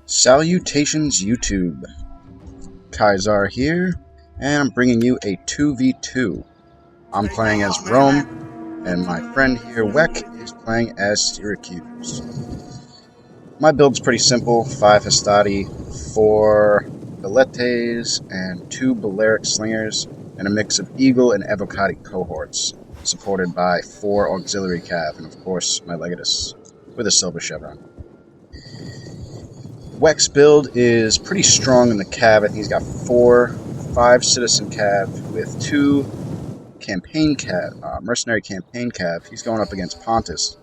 Salutations YouTube, Kaisar here, and I'm bringing you a 2v2. I'm playing as Rome, and my friend here, Weck, is playing as Syracuse. My build's pretty simple: 5 Hastati, 4 Veletes, and 2 Balearic Slingers, and a mix of Eagle and Evocati cohorts, supported by 4 Auxiliary Cav, and of course my Legatus with a Silver Chevron. Weck's build is pretty strong in the Cav. I think he's got 5 Citizen Cav with 2 Campaign Cav, Mercenary Campaign Cav. He's going up against Pontus,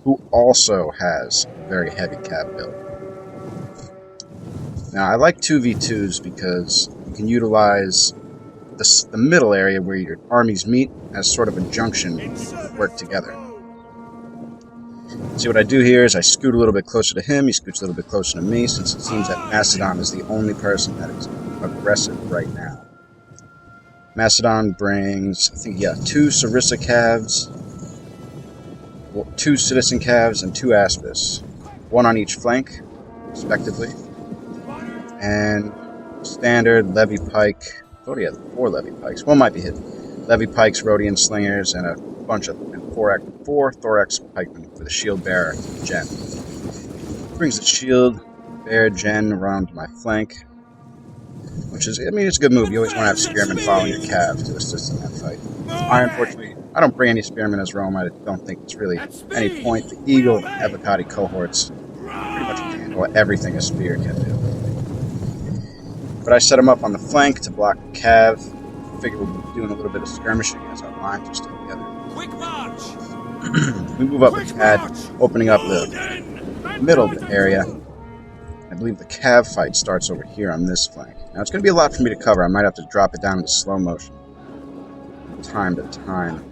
who also has a very heavy Cav build. Now, I like 2v2s because you can utilize the middle area where your armies meet as sort of a junction to work together. See, what I do here is I scoot a little bit closer to him, he scoots a little bit closer to me, since it seems that Macedon is the only person that is aggressive right now. Macedon brings, I think, 2 Sarissa Cavs, 2 Citizen Cavs, and 2 Aspis. 1 on each flank, respectively. And standard Levy Pike. I thought he had 4 Levy Pikes. One might be hidden. Levy Pikes, Rhodian Slingers, and a bunch of 4 Thorax Pikemen with a Shield Bearer Gen. Brings the Shield Bearer Gen around to my flank, which is, it's a good move. You always want to have Spearmen following your Cav to assist in that fight. Unfortunately, I don't bring any Spearmen as Rome. I don't think it's really any point. The Eagle and Evocati cohorts pretty much handle everything a Spear can do. But I set him up on the flank to block the Cav. Figure we'll be doing a little bit of skirmishing as our lines are still together. Quick march! We move up the Cav, opening up the middle area. I believe the Cav fight starts over here on this flank. Now, it's going to be a lot for me to cover. I might have to drop it down into slow motion from time to time.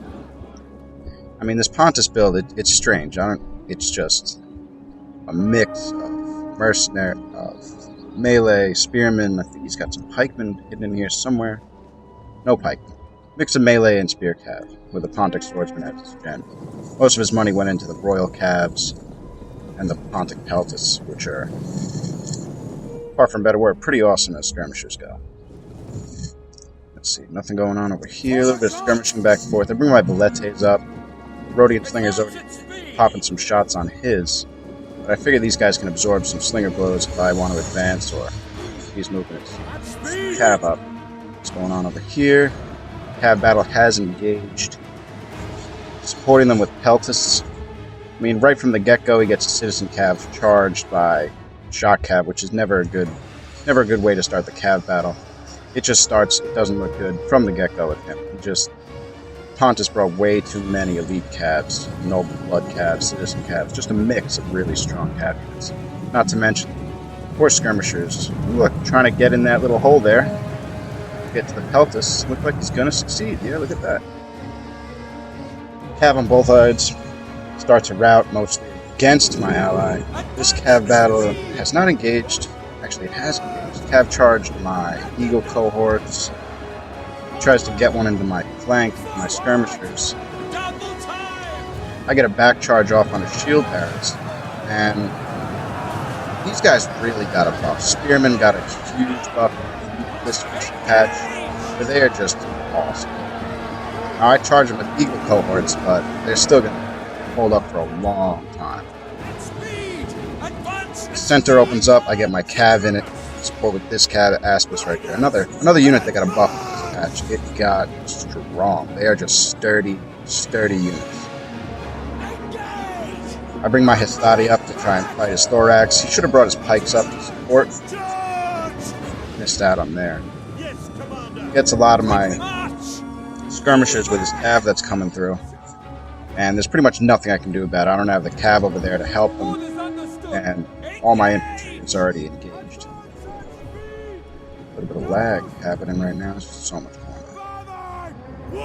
I mean, this Pontus build, it's strange. It's just a mix of mercenary, of melee, spearmen. I think he's got some pikemen hidden in here somewhere. No pikemen. Mix of melee and spear cav, with a Pontic swordsman as his gen. Most of his money went into the royal cavs and the Pontic peltas, which are, apart from better word, pretty awesome as skirmishers go. Let's see, nothing going on over here. A little bit of skirmishing back and forth. I bring my Veletes up. Rhodian Slinger's over popping some shots on his. But I figure these guys can absorb some slinger blows if I want to advance, or if he's moving his cav up. What's going on over here? Cav battle has engaged. Supporting them with peltas. I mean, right from the get-go, he gets a Citizen Cav charged by Shock Cav, which is never a good way to start the Cav battle. It just starts, it doesn't look good from the get-go with him. Pontus brought way too many elite Cavs, noble blood Cavs, Citizen Cavs, just a mix of really strong Cav units. Not to mention, poor skirmishers. Look, trying to get in that little hole there. Get to the peltas. Look like he's gonna succeed. Yeah, look at that. Cav on both sides starts a rout mostly against my ally. This Cav battle has not engaged. Actually, it has engaged. Cav charged my Eagle cohorts. Tries to get one into my flank, my skirmishers. I get a back charge off on his shield bearers, and these guys really got a buff. Spearmen got a huge buff this patch, but they are just awesome. Now, I charge them with Eagle cohorts, but they're still going to hold up for a long time. The center opens up, I get my Cav in it, support with this Cav Aspis right there. Another unit that got a buff in this patch. It got strong. They are just sturdy units. I bring my Hastati up to try and fight his Thorax. He should have brought his pikes up to support. Missed out on there. Gets a lot of my skirmishers with his Cav that's coming through. And there's pretty much nothing I can do about it. I don't have the Cav over there to help him. And all my infantry is already engaged. A little bit of lag happening right now. There's so much going on.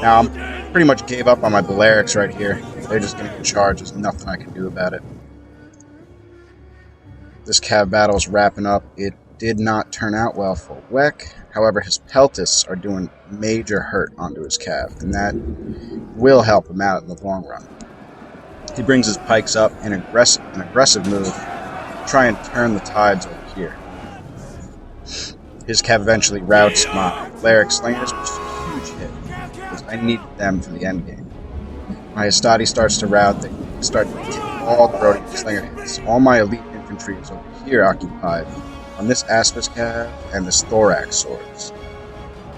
Now, I pretty much gave up on my Balearics right here. They're just going to get charged. There's nothing I can do about it. This Cav battle is wrapping up. It did not turn out well for Weck. However, his peltas are doing major hurt onto his Cav, and that will help him out in the long run. He brings his pikes up in an aggressive move, try and turn the tides over here. His cav eventually routs my Cleric Slingers, which is a huge hit, because I need them for the endgame. My Hastati starts to rout, they start to take all the Rhodian Slinger hits. All my elite infantry is over here occupied on this Aspis cav and this Thorax swords.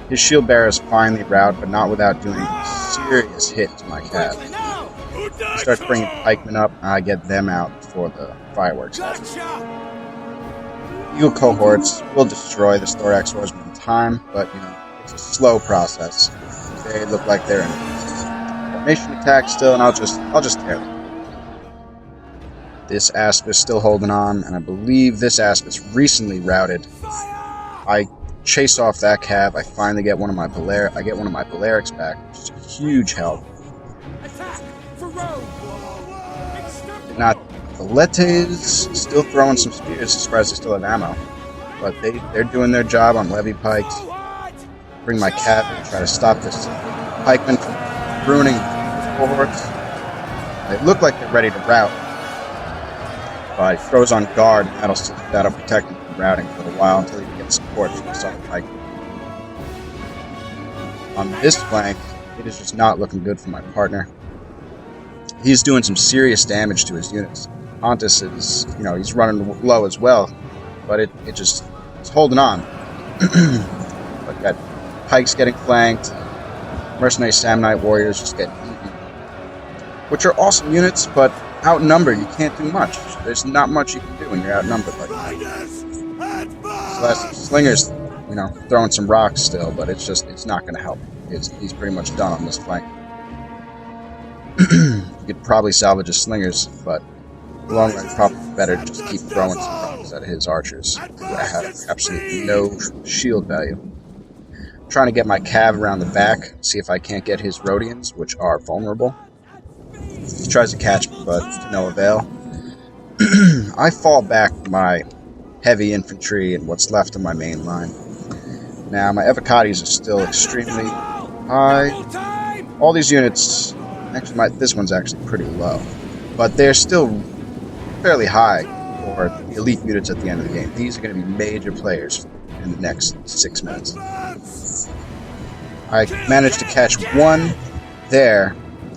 His shield bearers finally rout, but not without doing a serious hit to my cav. He starts bringing pikemen up, and I get them out before the fireworks happen. Eagle cohorts will destroy the Thorax swordsmen in time, but it's a slow process. They look like they're in a formation attack still, and I'll just tear them. This Asp is still holding on, and I believe this Asp is recently routed. I chase off that cav. I finally get one of my Polarics back, which is a huge help. Not Valetes still throwing some spears as far as they still have ammo, but they're doing their job on levy pikes. Bring my cav and try to stop this pikeman from ruining cohorts. They look like they're ready to rout. But he throws on guard, and that'll protect him from routing for a while until he can get support from the southern pike. On this flank, it is just not looking good for my partner. He's doing some serious damage to his units. Pontus is, he's running low as well, but it's holding on. But got pikes getting flanked, mercenary Samnite warriors just getting eaten, which are awesome units, but outnumbered, you can't do much. There's not much you can do when you're outnumbered like that. Slingers, throwing some rocks still, but it's not going to help. He's pretty much done on this flank. You could probably salvage his slingers, but in the long run, probably better to just keep throwing some rocks at his archers, who have absolutely no shield value. I'm trying to get my cav around the back, see if I can't get his Rhodians, which are vulnerable. He tries to catch me, but to no avail. I fall back my heavy infantry and what's left of my main line. Now, my Evocatis are still extremely high. All these units, actually, this one's actually pretty low, but they're still fairly high for the elite units at the end of the game. These are going to be major players in the next 6 minutes. I managed to catch one there,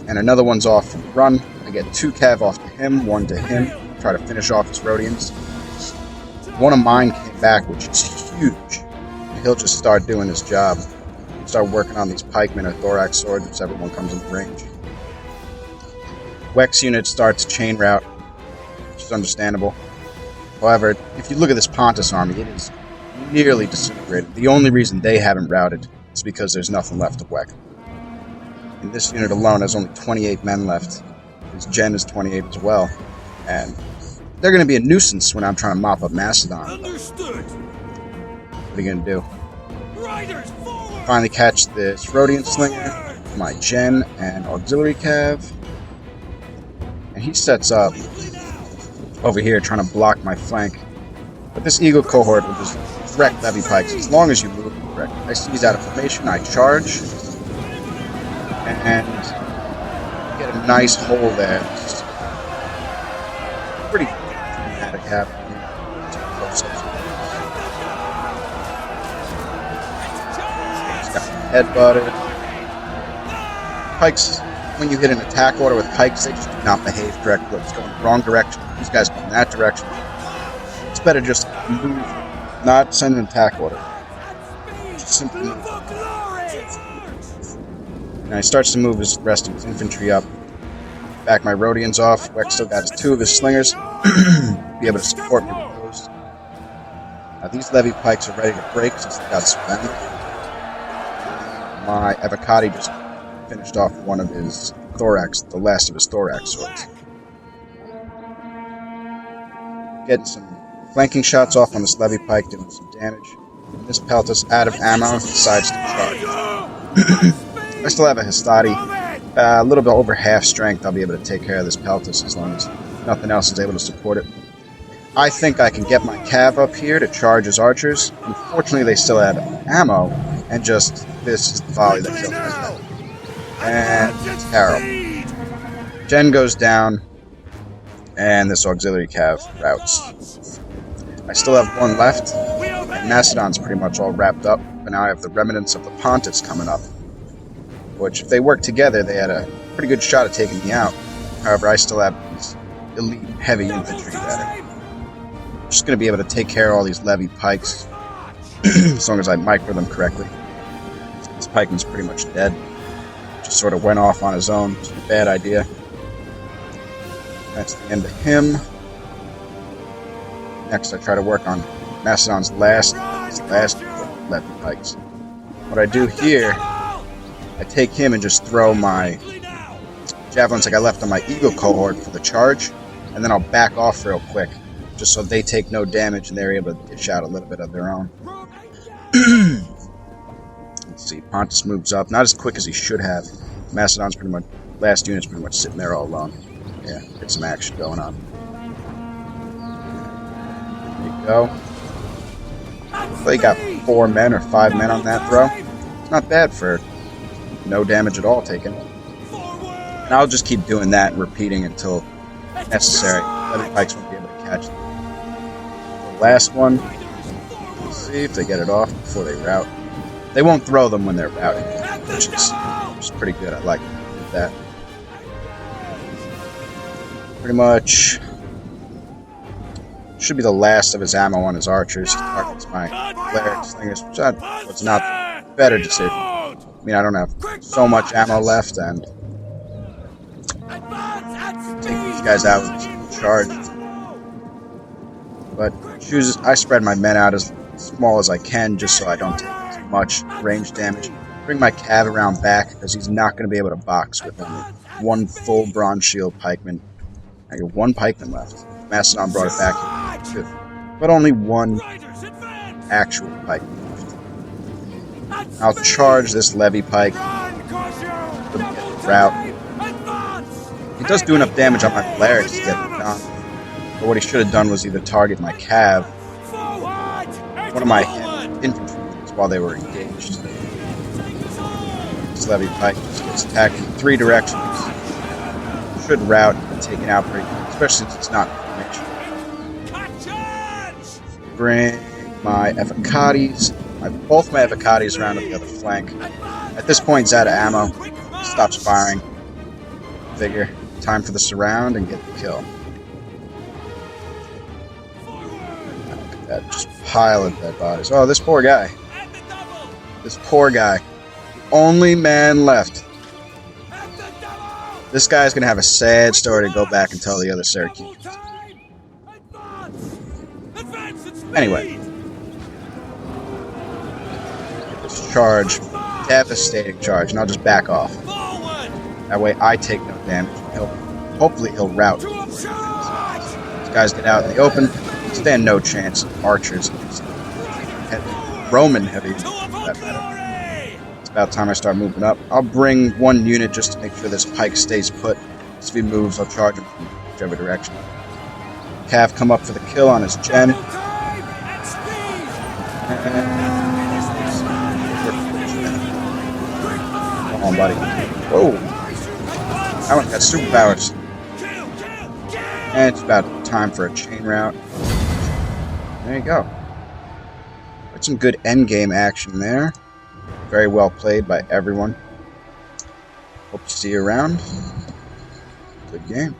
and another one's off from the run. I get 2 cav off to him, 1 to him, try to finish off his Rhodians. One of mine came back, which is huge. He'll just start doing his job. Start working on these pikemen or thorax swords, whichever one comes in range. Weck's unit starts chain route, which is understandable. However, if you look at this Pontus army, it is nearly disintegrated. The only reason they haven't routed is because there's nothing left of Weck. And this unit alone has only 28 men left. His gen is 28 as well. And they're going to be a nuisance when I'm trying to mop up Macedon. Understood. What are you going to do? Finally catch this Rhodian Slinger, my gen and auxiliary cav. And he sets up over here trying to block my flank. But this Eagle cohort will just wreck levy pikes as long as you move correctly. I see he's out of formation, I charge. And get a nice hole there. It's pretty dramatic happening. He's got headbutted. Pikes, when you hit an attack order with pikes, they just do not behave correctly. It's going the wrong direction. These guys go in that direction. It's better just move, not send an attack order. Just simply move. Now he starts to move his rest of his infantry up. Back my Rhodians off. Weck still got 2 of his slingers. Be able to support me with those. Now these levy pikes are ready to break since they got surrounded. My Evocati just finished off one of his thorax, the last of his thorax swords. Getting some flanking shots off on this levy pike, doing some damage. And this Peltus, out of ammo, decides to charge. I still have a Hastati. A little bit over half strength, I'll be able to take care of this Peltus as long as nothing else is able to support it. I think I can get my cav up here to charge his archers. Unfortunately, they still have ammo, and just this is the volley that killed me. And it's terrible. Gen goes down, and this auxiliary cav routs. I still have one left, and Macedon's pretty much all wrapped up, but now I have the remnants of the Pontus coming up. Which, if they work together, they had a pretty good shot at taking me out. However, I still have these elite heavy infantry that are just going to be able to take care of all these levy pikes as long as I micro them correctly. This pikeman's pretty much dead. Just sort of went off on his own. It's a bad idea. That's the end of him. Next, I try to work on Macedon's last levy pikes. What I do here, I take him and just throw my javelins like I left on my Eagle cohort for the charge, and then I'll back off real quick, just so they take no damage and they're able to dish out a little bit of their own. Let's see, Pontus moves up, not as quick as he should have. Macedon's pretty much, last unit's pretty much sitting there all alone. Yeah, get some action going on. There you go. They got 4 men or 5 men on that throw. It's not bad for no damage at all taken. And I'll just keep doing that and repeating until necessary. Other pikes won't be able to catch them. The last one, let's see if they get it off before they rout. They won't throw them when they're routing, which is pretty good. I like that. Pretty much should be the last of his ammo on his archers. He targets my flare slingers, which was not the better decision. I mean, I don't have so much ammo left, and take these guys out with a charge. But I spread my men out as small as I can, just so I don't take as much range damage. Bring my cav around back, because he's not going to be able to box with only 1 full bronze shield pikeman. I got 1 pikeman left. Macedon brought it back here, but only 1 actual pikeman left. I'll charge this levy pike. Route. He does do enough damage on my clerics to get it done. But what he should have done was either target my cav, one of my infantry while they were engaged. This levy pike just gets attacked in 3 directions. Should route and take it out pretty quick, especially since it's not information. Bring my Avocatis. Both my Avocatis around to the other flank. At this point, he's out of ammo. Stops firing. Figure. Time for the surround and get the kill. Look at that. Just pile of dead bodies. Oh, this poor guy. This poor guy. The only man left. This guy's going to have a sad story to go back and tell the other Syracuse. Anyway. This charge. Devastating charge. And I'll just back off. That way I take no damage. Hopefully he'll rout. These guys get out in the open. Stand no chance. Archers. Roman heavy. That matter. It's about time I start moving up. I'll bring 1 unit just to make sure this pike stays put. If he moves, I'll charge him from whichever direction. Cav come up for the kill on his gen. Come on, buddy. Whoa. That one got superpowers. And it's about time for a chain route. There you go. Got some good endgame action there. Very well played by everyone. Hope to see you around. Good game.